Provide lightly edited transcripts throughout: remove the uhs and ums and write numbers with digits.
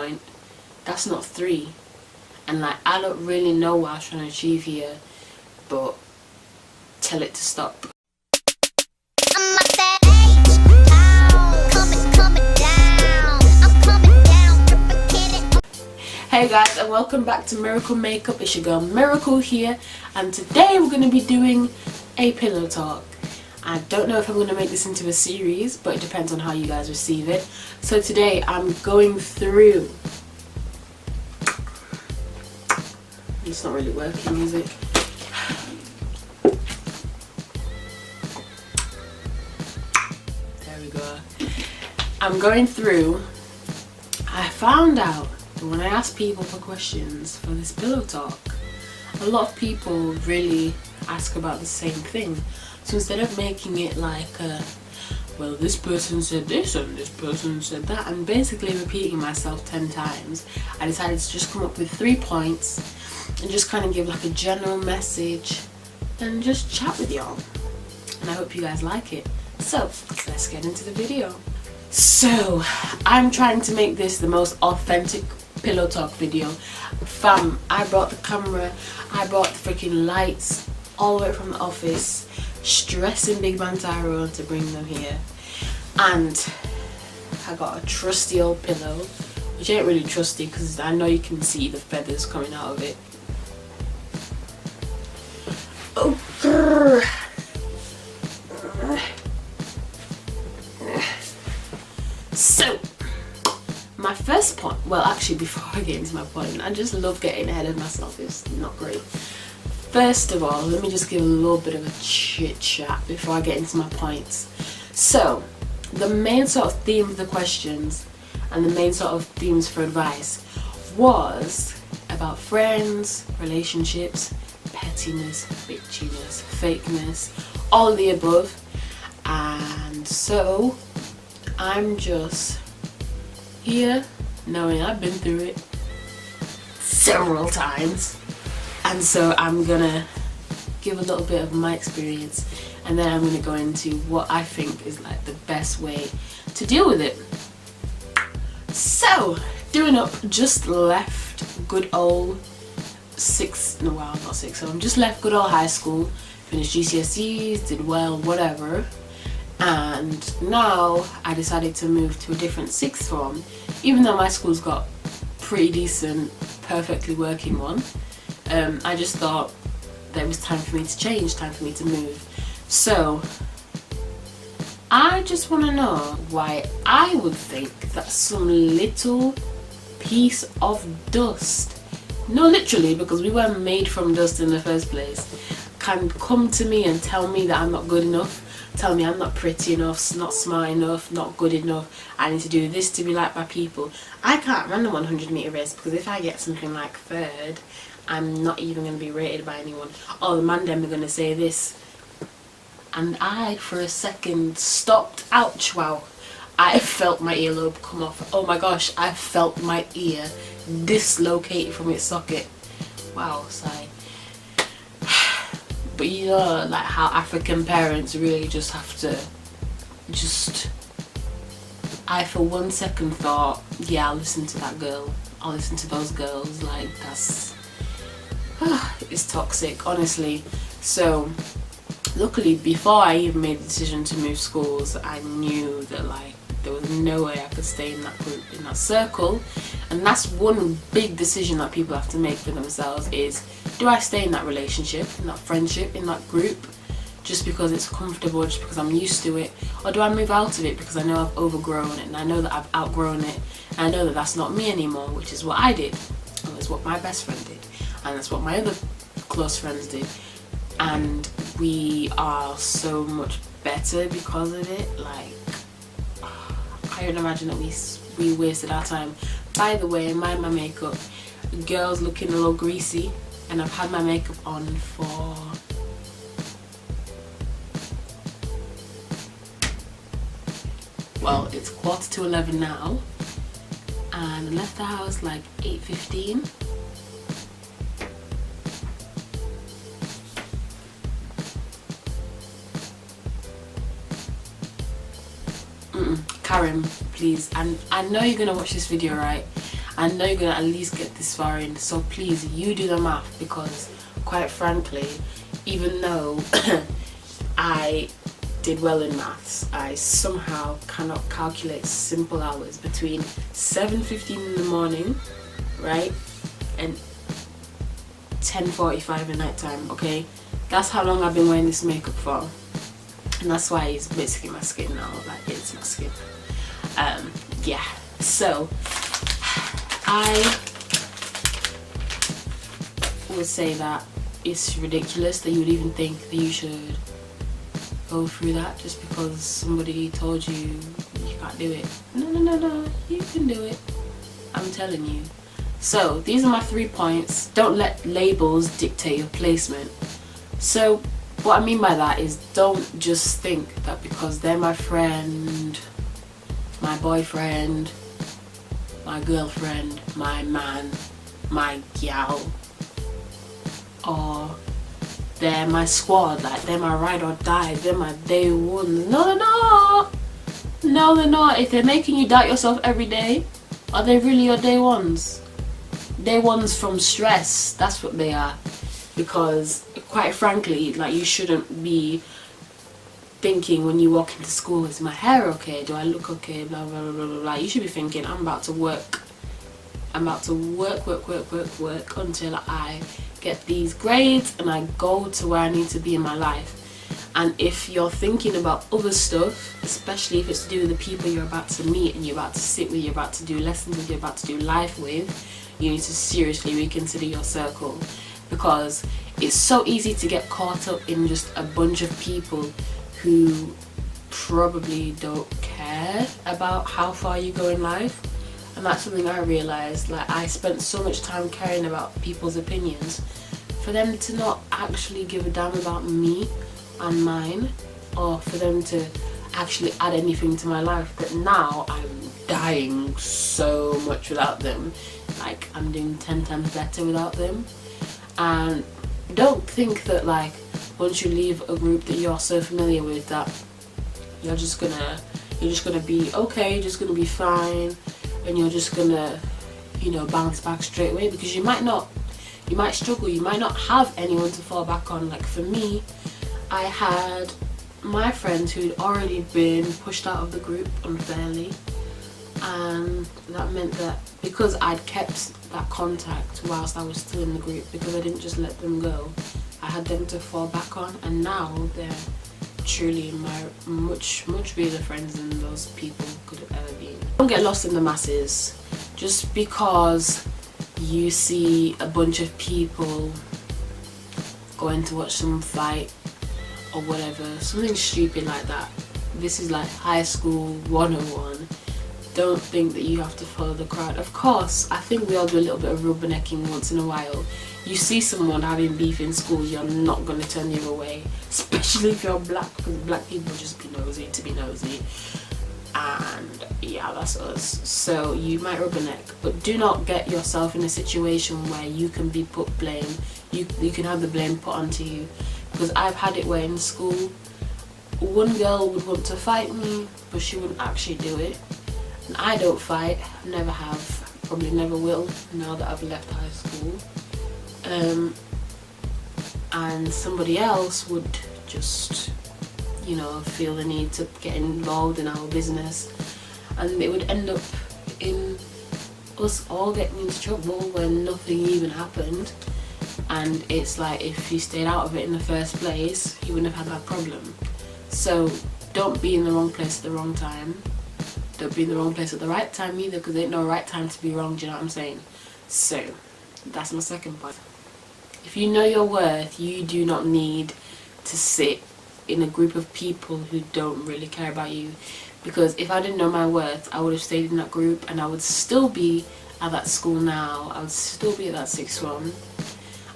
point. That's not 3. And like, I don't really know what I was trying to achieve here, but tell it to stop. Hey guys, and welcome back to Miracle Makeup. It's your girl Miracle here, and today we're going to be doing a pillow talk. I don't know if I'm going to make this into a series, but it depends on how you guys receive it. So today I'm going through... It's not really working, is it? There we go. I'm going through... I found out that when I ask people for questions for this pillow talk, a lot of people really ask about the same thing. So instead of making it like, well, this person said this and this person said that, and basically repeating myself 10 times, I decided to just come up with 3 points and just kind of give like a general message and just chat with y'all. And I hope you guys like it. So let's get into the video. So I'm trying to make this the most authentic pillow talk video. Fam, I brought the camera, I brought the freaking lights all the way from the office, stressing Big Man Tyrone to bring them here, and I got a trusty old pillow, which ain't really trusty because I know you can see the feathers coming out of it. Oh, grrr. So my first point, well actually before I get into my point, I just love getting ahead of myself, it's not great. First of all, let me just give a little bit of a chit chat before I get into my points. So the main sort of theme of the questions and the main sort of themes for advice was about friends, relationships, pettiness, bitchiness, fakeness, all of the above. And so I'm just here knowing I've been through it several times, and so I'm gonna give a little bit of my experience, and then I'm gonna go into what I think is like the best way to deal with it. So doing up, just left good old just left good old high school, finished GCSEs, did well, whatever. And now I decided to move to a different 6th form, even though my school's got pretty decent, perfectly working one. I just thought that it was time for me to change, time for me to move. So I just want to know why I would think that some little piece of dust, no literally because we weren't made from dust in the first place, can come to me and tell me that I'm not good enough, tell me I'm not pretty enough, not smart enough, not good enough, I need to do this to be liked by people. I can't run the 100-meter race because if I get something like 3rd, I'm not even going to be rated by anyone. Oh, the man them are going to say this. And I, for a second, stopped. Ouch, wow. I felt my earlobe come off. Oh my gosh, I felt my ear dislocated from its socket. Wow, sigh. But you know, like how African parents really just have to I for 1 second thought, yeah, I'll listen to that girl, I'll listen to those girls, like that's it's toxic, honestly. So luckily before I even made the decision to move schools, I knew that like there was no way I could stay in that group, in that circle. And that's one big decision that people have to make for themselves is, do I stay in that relationship, in that friendship, in that group, just because it's comfortable, just because I'm used to it? Or do I move out of it because I know I've overgrown it and I know that I've outgrown it and I know that that's not me anymore, which is what I did, and that's what my best friend did, and that's what my other close friends did. And we are so much better because of it. Like, I can't imagine that we wasted our time. By the way, mind my makeup. The girl's looking a little greasy, and I've had my makeup on for well, it's 11:15 now, and I left the house like 8:15. Karen, please, and I know you're gonna watch this video, right? I know you're gonna at least get this far in, so please, you do the math, because quite frankly, even though I did well in maths, I somehow cannot calculate simple hours between 7:15 in the morning, right, and 10:45 at night time. Okay, that's how long I've been wearing this makeup for, and that's why it's basically my skin now. Like, it's my skin. Yeah, so I would say that it's ridiculous that you would even think that you should go through that just because somebody told you you can't do it. No, you can do it, I'm telling you. So these are my 3 points. Don't let labels dictate your placement. So what I mean by that is, don't just think that because they're my friend, my boyfriend, my girlfriend, my man, my gal, or they're my squad, like they're my ride or die, they're my day ones. No, they're not. If they're making you doubt yourself every day, are they really your day ones? Day ones from stress, that's what they are. Because quite frankly, like, you shouldn't be thinking when you walk into school, is my hair okay, do I look okay, blah blah blah blah blah. You should be thinking, I'm about to work until I get these grades and I go to where I need to be in my life. And if you're thinking about other stuff, especially if it's to do with the people you're about to meet and you're about to sit with, you're about to do lessons with, you're about to do life with, you need to seriously reconsider your circle. Because it's so easy to get caught up in just a bunch of people who probably don't care about how far you go in life. And that's something I realised. Like, I spent so much time caring about people's opinions for them to not actually give a damn about me and mine, or for them to actually add anything to my life, that now I'm dying so much without them. Like, I'm doing 10 times better without them. And don't think that, like, once you leave a group that you're so familiar with, that you're just gonna be okay, you're just gonna be fine, and you're just gonna, you know, bounce back straight away. Because you might not. You might struggle, you might not have anyone to fall back on. Like, for me, I had my friends who'd already been pushed out of the group unfairly, and that meant that because I'd kept that contact whilst I was still in the group, because I didn't just let them go, I had them to fall back on, and now they're truly my much realer friends than those people could have ever been. Don't get lost in the masses. Just because you see a bunch of people going to watch some fight or whatever, something stupid like that, this is like high school 101. Don't think that you have to follow the crowd. Of course, I think we all do a little bit of rubbernecking once in a while. You see someone having beef in school, you're not going to turn the other way, especially if you're black, because black people just be nosy to be nosy. And yeah, that's us. So you might rubberneck, but do not get yourself in a situation where you can be put blame. You can have the blame put onto you. Because I've had it where in school, one girl would want to fight me, but she wouldn't actually do it. And I don't fight, never have, probably never will, now that I've left high school. And somebody else would just, you know, feel the need to get involved in our business, and it would end up in us all getting into trouble when nothing even happened. And it's like, if you stayed out of it in the first place, you wouldn't have had that problem. So don't be in the wrong place at the wrong time. Don't be in the wrong place at the right time either, because there ain't no right time to be wrong, do you know what I'm saying? So that's my second point. If you know your worth, you do not need to sit in a group of people who don't really care about you. Because if I didn't know my worth, I would have stayed in that group, and I would still be at that school now. I would still be at that sixth form.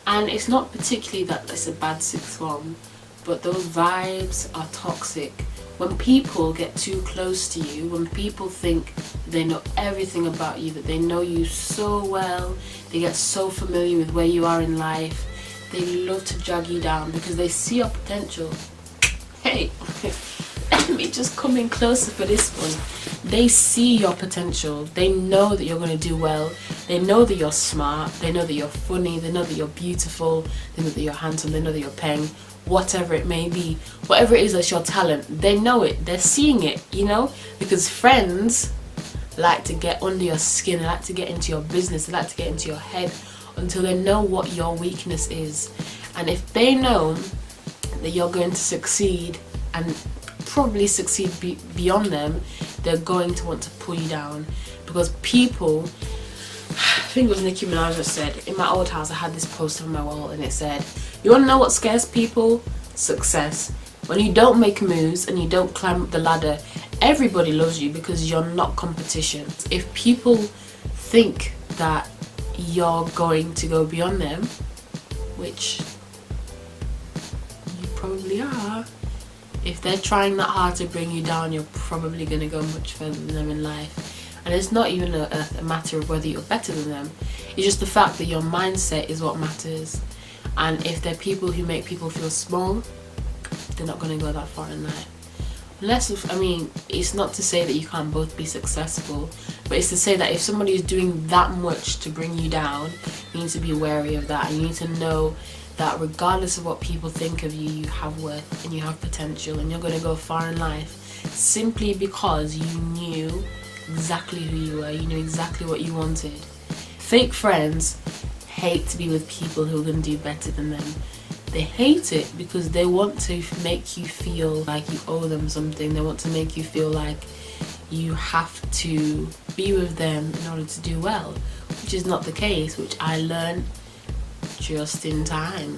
And it's not particularly that it's a bad sixth form, but those vibes are toxic. When people get too close to you, when people think they know everything about you, that they know you so well, they get so familiar with where you are in life, they love to drag you down because they see your potential. Hey, let me just come in closer for this one. They see your potential. They know that you're going to do well. They know that you're smart, they know that you're funny, they know that you're beautiful, they know that you're handsome, they know that you're paying, whatever it may be, whatever it is that's your talent, they know it, they're seeing it, you know, because friends like to get under your skin, they like to get into your business, they like to get into your head until they know what your weakness is. And if they know that you're going to succeed and probably succeed beyond them, they're going to want to pull you down. Because people, I think it was Nicki Minaj that said, in my old house I had this poster on my wall and it said, you want to know what scares people? Success. When you don't make moves and you don't climb up the ladder, everybody loves you because you're not competition. If people think that you're going to go beyond them, which you probably are, if they're trying that hard to bring you down, you're probably going to go much further than them in life. And it's not even a matter of whether you're better than them, it's just the fact that your mindset is what matters. And if they're people who make people feel small, they're not going to go that far in life. Unless, I mean, it's not to say that you can't both be successful, but it's to say that if somebody is doing that much to bring you down, you need to be wary of that. And you need to know that regardless of what people think of you, you have worth and you have potential and you're going to go far in life simply because you knew exactly who you were, you knew exactly what you wanted. Fake friends hate to be with people who are going to do better than them. They hate it because they want to make you feel like you owe them something. They want to make you feel like you have to be with them in order to do well, which is not the case, which I learned just in time.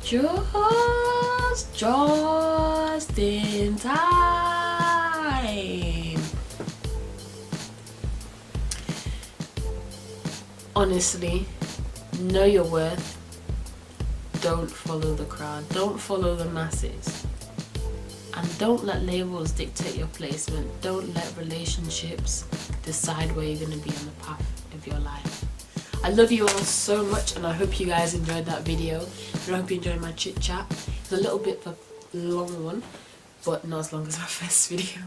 Just in time. Honestly, know your worth. Don't follow the crowd. Don't follow the masses. And don't let labels dictate your placement. Don't let relationships decide where you're going to be on the path of your life. I love you all so much and I hope you guys enjoyed that video. And I hope you enjoyed my chit chat. It's a little bit of a long one, but not as long as my first video.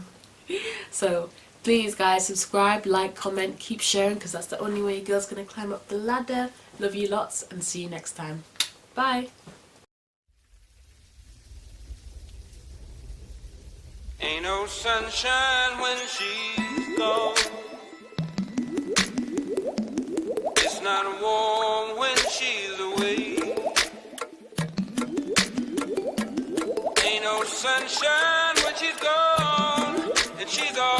So please guys, subscribe, like, comment, keep sharing because that's the only way a girl's going to climb up the ladder. Love you lots and see you next time. Bye. Ain't no sunshine when she's gone. It's not warm when she's away. Ain't no sunshine when she's gone, and she's all